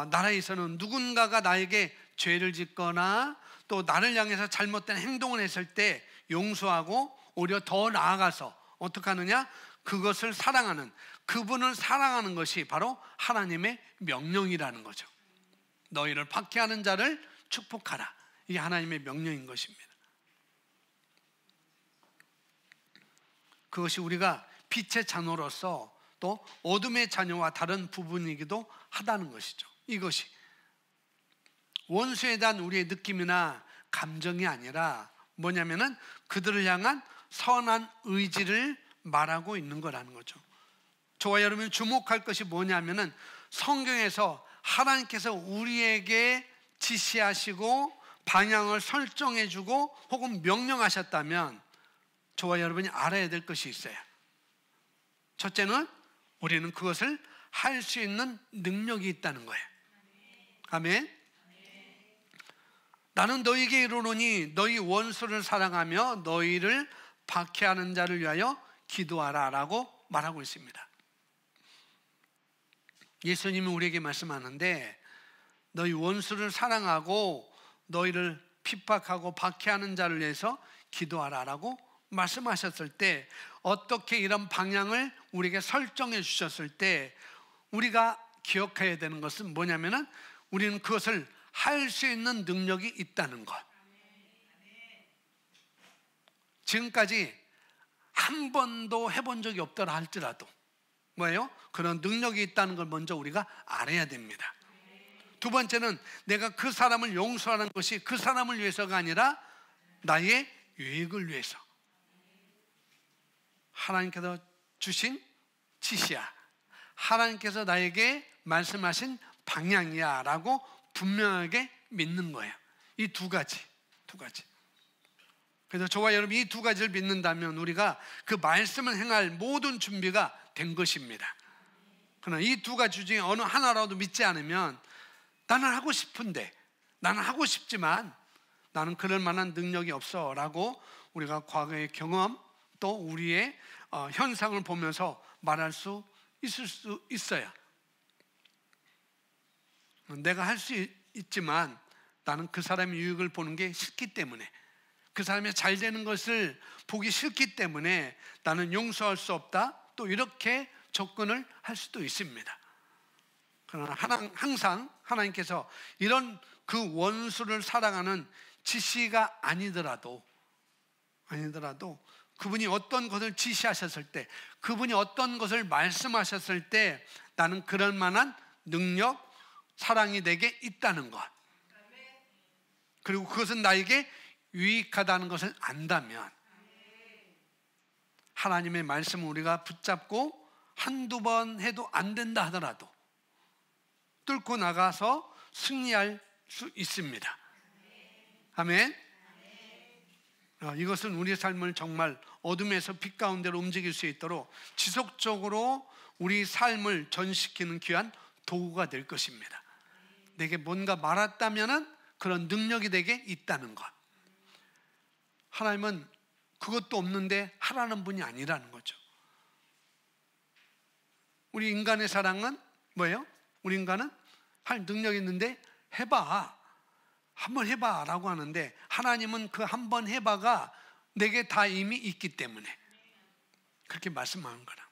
나라에서는 누군가가 나에게 죄를 짓거나 또 나를 향해서 잘못된 행동을 했을 때 용서하고 오히려 더 나아가서 어떻게 하느냐? 그것을 사랑하는, 그분을 사랑하는 것이 바로 하나님의 명령이라는 거죠. 너희를 박해하는 자를 축복하라. 이게 하나님의 명령인 것입니다. 그것이 우리가 빛의 자녀로서 또 어둠의 자녀와 다른 부분이기도 하다는 것이죠. 이것이 원수에 대한 우리의 느낌이나 감정이 아니라 뭐냐면은 그들을 향한 선한 의지를 말하고 있는 거라는 거죠. 저와 여러분이 주목할 것이 뭐냐면은 성경에서 하나님께서 우리에게 지시하시고 방향을 설정해주고 혹은 명령하셨다면 저와 여러분이 알아야 될 것이 있어요. 첫째는 우리는 그것을 할 수 있는 능력이 있다는 거예요. 아멘. 나는 너희에게 이르노니 너희 원수를 사랑하며 너희를 박해하는 자를 위하여 기도하라 라고 말하고 있습니다. 예수님이 우리에게 말씀하는데 너희 원수를 사랑하고 너희를 핍박하고 박해하는 자를 위해서 기도하라 라고 말씀하셨을 때, 어떻게 이런 방향을 우리에게 설정해 주셨을 때 우리가 기억해야 되는 것은 뭐냐면은 우리는 그것을 할 수 있는 능력이 있다는 것. 지금까지 한 번도 해본 적이 없더라 할지라도 뭐예요? 그런 능력이 있다는 걸 먼저 우리가 알아야 됩니다. 두 번째는 내가 그 사람을 용서하는 것이 그 사람을 위해서가 아니라 나의 유익을 위해서, 하나님께서 주신 지시야, 하나님께서 나에게 말씀하신 방향이야 라고 분명하게 믿는 거예요. 이 두 가지. 그래서 저와 여러분이 이 두 가지를 믿는다면 우리가 그 말씀을 행할 모든 준비가 된 것입니다. 그러나 이 두 가지 중에 어느 하나라도 믿지 않으면 나는 하고 싶은데, 나는 하고 싶지만 나는 그럴 만한 능력이 없어 라고 우리가 과거의 경험 또 우리의 현상을 보면서 말할 수 있을 수 있어요. 내가 할 수 있지만 나는 그 사람의 유익을 보는 게 싫기 때문에, 그 사람이 잘 되는 것을 보기 싫기 때문에 나는 용서할 수 없다, 또 이렇게 접근을 할 수도 있습니다. 그러나 항상 하나님께서 이런 그 원수를 사랑하는 지시가 아니더라도 그분이 어떤 것을 지시하셨을 때, 그분이 어떤 것을 말씀하셨을 때 나는 그럴 만한 능력, 사랑이 내게 있다는 것, 그리고 그것은 나에게 유익하다는 것을 안다면 하나님의 말씀을 우리가 붙잡고 한두 번 해도 안 된다 하더라도 뚫고 나가서 승리할 수 있습니다. 아멘. 이것은 우리의 삶을 정말 어둠에서 빛 가운데로 움직일 수 있도록 지속적으로 우리 삶을 전시키는 귀한 도구가 될 것입니다. 내게 뭔가 말았다면은 그런 능력이 내게 있다는 것. 하나님은 그것도 없는데 하라는 분이 아니라는 거죠. 우리 인간의 사랑은 뭐예요? 우리 인간은 할 능력이 있는데 해봐, 한번 해봐 라고 하는데, 하나님은 그 한번 해봐가 내게 다 이미 있기 때문에 그렇게 말씀하는 거라.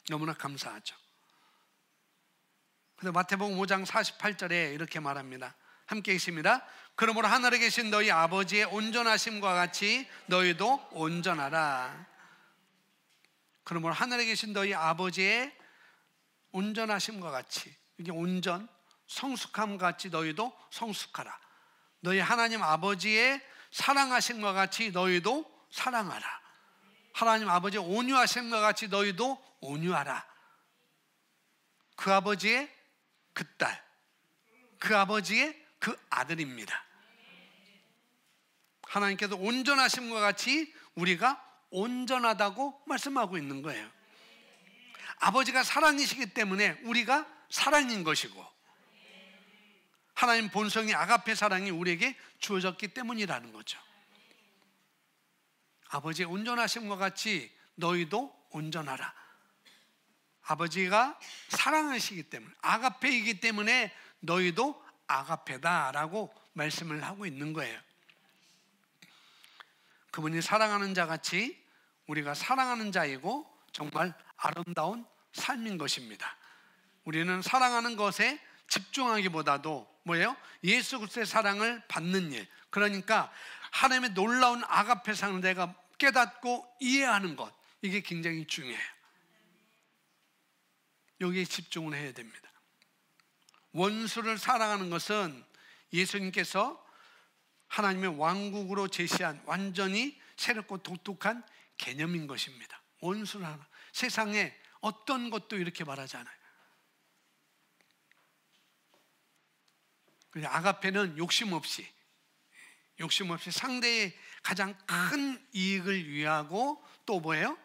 너무나 감사하죠. 그래서 마태복음 5장 48절에 이렇게 말합니다. 함께 있습니다. 그러므로 하늘에 계신 너희 아버지의 온전하심과 같이 너희도 온전하라. 그러므로 하늘에 계신 너희 아버지의 온전하심과 같이, 이게 온전, 성숙함 같이 너희도 성숙하라. 너희 하나님 아버지의 사랑하심과 같이 너희도 사랑하라. 하나님 아버지의 온유하심과 같이 너희도 온유하라. 그 아버지의 그 딸, 그 아버지의 그 아들입니다. 하나님께서 온전하심과 같이 우리가 온전하다고 말씀하고 있는 거예요. 아버지가 사랑이시기 때문에 우리가 사랑인 것이고, 하나님 본성이 아가페 사랑이 우리에게 주어졌기 때문이라는 거죠. 아버지의 온전하심과 같이 너희도 온전하라. 아버지가 사랑하시기 때문에, 아가페이기 때문에 너희도 아가페다라고 말씀을 하고 있는 거예요. 그분이 사랑하는 자 같이 우리가 사랑하는 자이고 정말 아름다운 삶인 것입니다. 우리는 사랑하는 것에 집중하기보다도 뭐예요? 예수 그리스도의 사랑을 받는 일, 그러니까 하나님의 놀라운 아가페 사랑을 내가 깨닫고 이해하는 것, 이게 굉장히 중요해요. 여기에 집중을 해야 됩니다. 원수를 사랑하는 것은 예수님께서 하나님의 왕국으로 제시한 완전히 새롭고 독특한 개념인 것입니다. 원수를 하나, 세상에 어떤 것도 이렇게 말하지 않아요. 아가페는 욕심 없이 상대의 가장 큰 이익을 위하고, 또 뭐예요?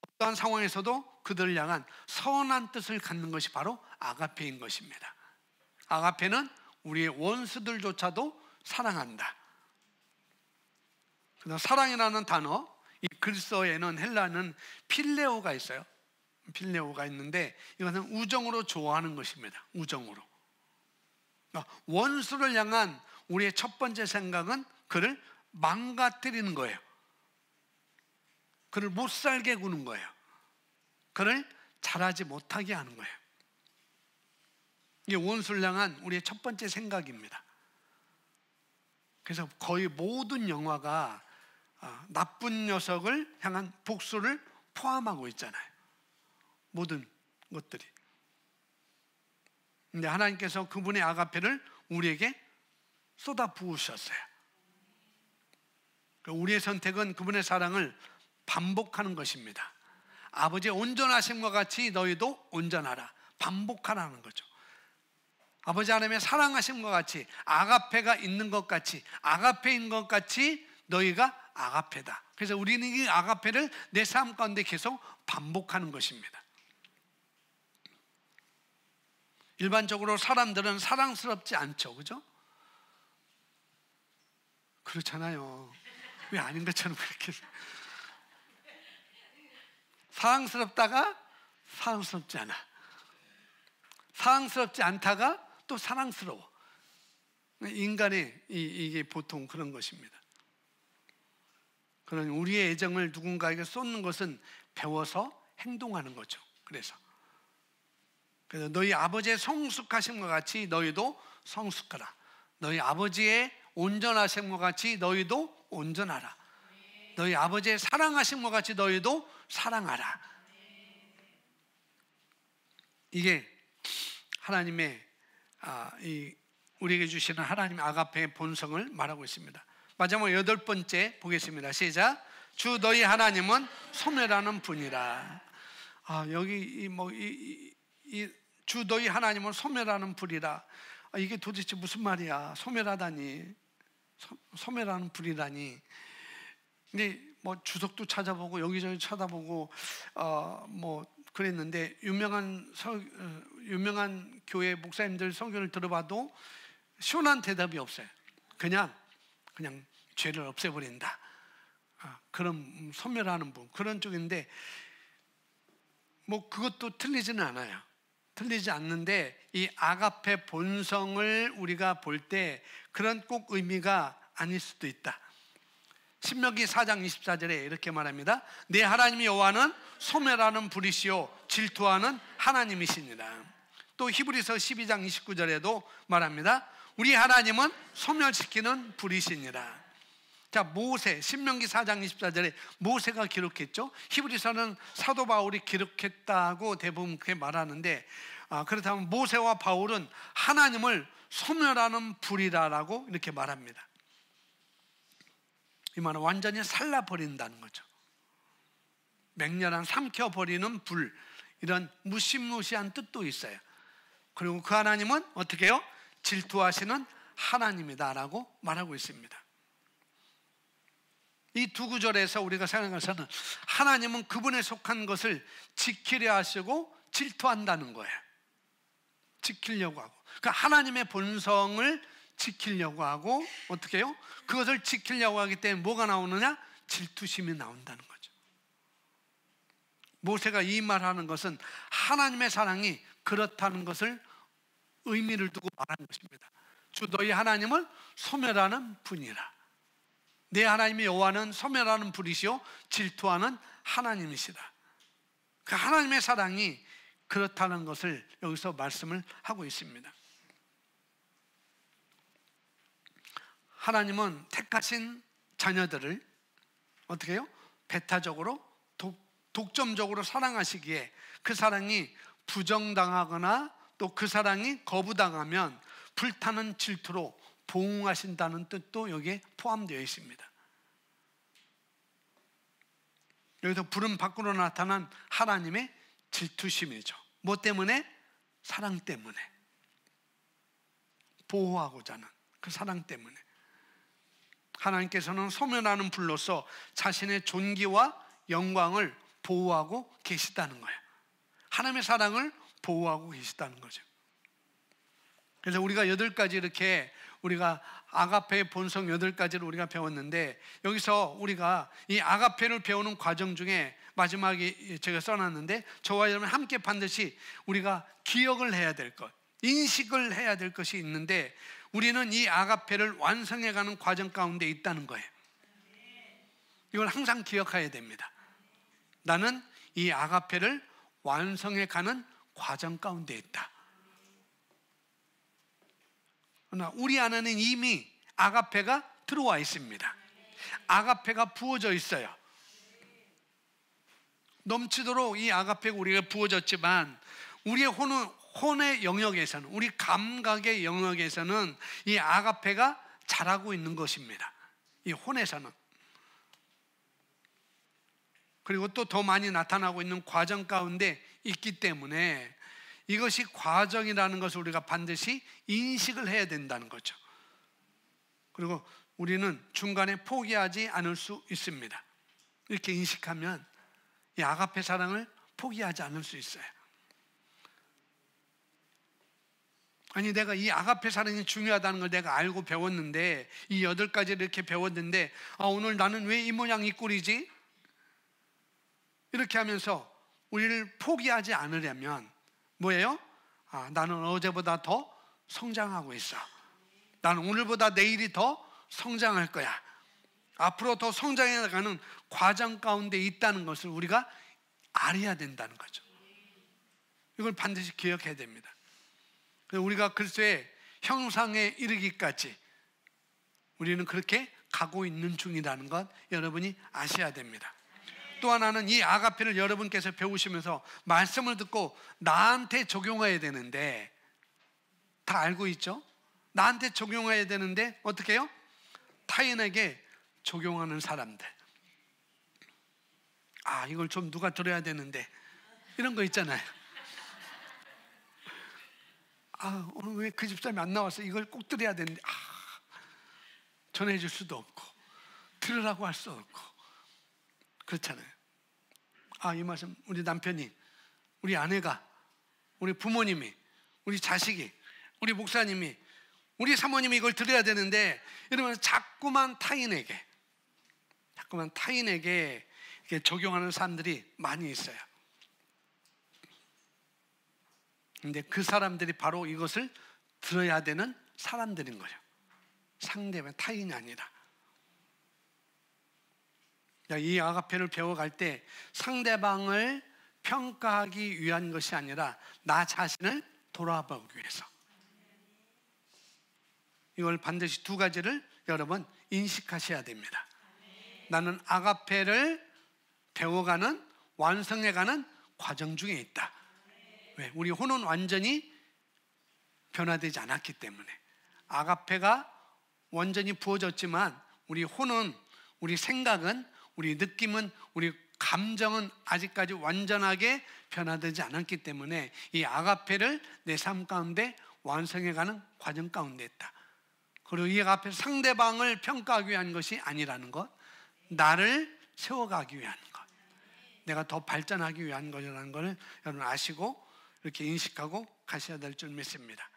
어떠한 상황에서도 그들을 향한 선한 뜻을 갖는 것이 바로 아가페인 것입니다. 아가페는 우리의 원수들조차도 사랑한다. 그래서 사랑이라는 단어, 이 그리스어에는 헬라는 필레오가 있어요. 필레오가 있는데 이것은 우정으로 좋아하는 것입니다. 우정으로. 원수를 향한 우리의 첫 번째 생각은 그를 망가뜨리는 거예요. 그를 못 살게 구는 거예요. 그를 잘하지 못하게 하는 거예요. 이게 원수를 향한 우리의 첫 번째 생각입니다. 그래서 거의 모든 영화가 나쁜 녀석을 향한 복수를 포함하고 있잖아요. 모든 것들이. 근데 하나님께서 그분의 아가페를 우리에게 쏟아 부으셨어요. 우리의 선택은 그분의 사랑을 반복하는 것입니다. 아버지의 온전하심과 같이 너희도 온전하라. 반복하라는 거죠. 아버지 하나님의 사랑하심과 같이, 아가페가 있는 것 같이, 아가페인 것 같이 너희가 아가페다. 그래서 우리는 이 아가페를 내 삶 가운데 계속 반복하는 것입니다. 일반적으로 사람들은 사랑스럽지 않죠, 그죠? 그렇잖아요. 왜 아닌 것처럼 그렇게 사랑스럽다가 사랑스럽지 않아, 사랑스럽지 않다가 또 사랑스러워. 인간의 이게 보통 그런 것입니다. 그런 우리의 애정을 누군가에게 쏟는 것은 배워서 행동하는 거죠. 그래서 너희 아버지의 성숙하심과 같이 너희도 성숙하라. 너희 아버지의 온전하심과 같이 너희도 온전하라. 너희 아버지의 사랑하신 것 같이 너희도 사랑하라. 이게 하나님의 우리에게 주시는 하나님의 아가페의 본성을 말하고 있습니다. 마지막 8번째 보겠습니다. 시작. 주 너희 하나님은 소멸하는 분이라. 여기 주 너희 하나님은 소멸하는 불이라. 이게 도대체 무슨 말이야? 소멸하다니, 소멸하는 불이라니. 근데 뭐 주석도 찾아보고 여기저기 찾아보고 그랬는데 유명한 교회 목사님들 설교를 들어봐도 시원한 대답이 없어요. 그냥 죄를 없애버린다. 그런 소멸하는 분, 그런 쪽인데 뭐 그것도 틀리지는 않아요. 틀리지 않는데 이 아가페 본성을 우리가 볼 때 그런 꼭 의미가 아닐 수도 있다. 신명기 4장 24절에 이렇게 말합니다. 내 하나님 여호와는 소멸하는 불이시요 질투하는 하나님이시니라. 또 히브리서 12장 29절에도 말합니다. 우리 하나님은 소멸시키는 불이시니라. 자, 모세, 신명기 4장 24절에 모세가 기록했죠. 히브리서는 사도 바울이 기록했다고 대부분 그렇게 말하는데, 그렇다면 모세와 바울은 하나님을 소멸하는 불이라고 이렇게 말합니다. 이 말은 완전히 살라버린다는 거죠. 맹렬한 삼켜버리는 불, 이런 무시무시한 뜻도 있어요. 그리고 그 하나님은 어떻게 해요? 질투하시는 하나님이다라고 말하고 있습니다. 이 두 구절에서 우리가 생각해서는 하나님은 그분에 속한 것을 지키려 하시고 질투한다는 거예요. 지키려고 하고, 그러니까 하나님의 본성을 지키려고 하고, 어떻게 해요? 그것을 지키려고 하기 때문에 뭐가 나오느냐? 질투심이 나온다는 거죠. 모세가 이 말하는 것은 하나님의 사랑이 그렇다는 것을 의미를 두고 말하는 것입니다. 주 너희 하나님을 소멸하는 분이라. 내 하나님의 여호와는 소멸하는 불이시요 질투하는 하나님이시다. 그 하나님의 사랑이 그렇다는 것을 여기서 말씀을 하고 있습니다. 하나님은 택하신 자녀들을 어떻게 해요? 배타적으로 독점적으로 사랑하시기에 그 사랑이 부정당하거나 또 그 사랑이 거부당하면 불타는 질투로 보응하신다는 뜻도 여기에 포함되어 있습니다. 여기서 불은 밖으로 나타난 하나님의 질투심이죠. 뭐 때문에? 사랑 때문에. 보호하고자 하는 그 사랑 때문에. 하나님께서는 소멸하는 불로서 자신의 존귀와 영광을 보호하고 계시다는 거예요. 하나님의 사랑을 보호하고 계시다는 거죠. 그래서 우리가 8가지 이렇게 우리가 아가페의 본성 8가지를 우리가 배웠는데, 여기서 우리가 이 아가페를 배우는 과정 중에 마지막에 제가 써놨는데, 저와 여러분 함께 반드시 우리가 기억을 해야 될 것, 인식을 해야 될 것이 있는데, 우리는 이 아가페를 완성해가는 과정 가운데 있다는 거예요. 이걸 항상 기억해야 됩니다. 나는 이 아가페를 완성해가는 과정 가운데 있다. 그러나 우리 안에는 이미 아가페가 들어와 있습니다. 아가페가 부어져 있어요. 넘치도록 이 아가페가 우리가 부어졌지만, 우리의 혼의 영역에서는, 우리 감각의 영역에서는 이 아가페가 자라고 있는 것입니다. 이 혼에서는. 그리고 또 더 많이 나타나고 있는 과정 가운데 있기 때문에 이것이 과정이라는 것을 우리가 반드시 인식을 해야 된다는 거죠. 그리고 우리는 중간에 포기하지 않을 수 있습니다. 이렇게 인식하면 이 아가페 사랑을 포기하지 않을 수 있어요. 아니, 내가 이 아가페 사랑이 중요하다는 걸 내가 알고 배웠는데, 이 8가지를 이렇게 배웠는데, 오늘 나는 왜 이 모양 이 꼴이지? 이렇게 하면서 우리를 포기하지 않으려면 뭐예요? 나는 어제보다 더 성장하고 있어. 나는 오늘보다 내일이 더 성장할 거야. 앞으로 더 성장해 나가는 과정 가운데 있다는 것을 우리가 알아야 된다는 거죠. 이걸 반드시 기억해야 됩니다. 우리가 그리스도의 형상에 이르기까지 우리는 그렇게 가고 있는 중이라는 것 여러분이 아셔야 됩니다. 또 하나는 이 아가페를 여러분께서 배우시면서 말씀을 듣고 나한테 적용해야 되는데, 다 알고 있죠? 나한테 적용해야 되는데 어떻게 해요? 타인에게 적용하는 사람들. 아, 이걸 좀 누가 들어야 되는데, 이런 거 있잖아요. 아, 오늘 왜 그 집사람이 안 나왔어? 이걸 꼭 들어야 되는데, 전해줄 수도 없고 들으라고 할 수 없고 그렇잖아요. 이 말씀 우리 남편이, 우리 아내가, 우리 부모님이, 우리 자식이, 우리 목사님이, 우리 사모님이 이걸 들어야 되는데, 이러면 자꾸만 타인에게 이렇게 적용하는 사람들이 많이 있어요. 근데 그 사람들이 바로 이것을 들어야 되는 사람들인 거예요. 상대방, 타인이 아니라. 이 아가페를 배워갈 때 상대방을 평가하기 위한 것이 아니라 나 자신을 돌아보기 위해서. 이걸 반드시 두 가지를 여러분 인식하셔야 됩니다. 나는 아가페를 배워가는, 완성해가는 과정 중에 있다. 왜? 우리 혼은 완전히 변화되지 않았기 때문에. 아가페가 완전히 부어졌지만 우리 혼은, 우리 생각은, 우리 느낌은, 우리 감정은 아직까지 완전하게 변화되지 않았기 때문에 이 아가페를 내 삶 가운데 완성해가는 과정 가운데 있다. 그리고 이 아가페 상대방을 평가하기 위한 것이 아니라는 것, 나를 세워가기 위한 것, 내가 더 발전하기 위한 것이라는 것을 여러분 아시고 이렇게 인식하고 가셔야 될 줄 믿습니다.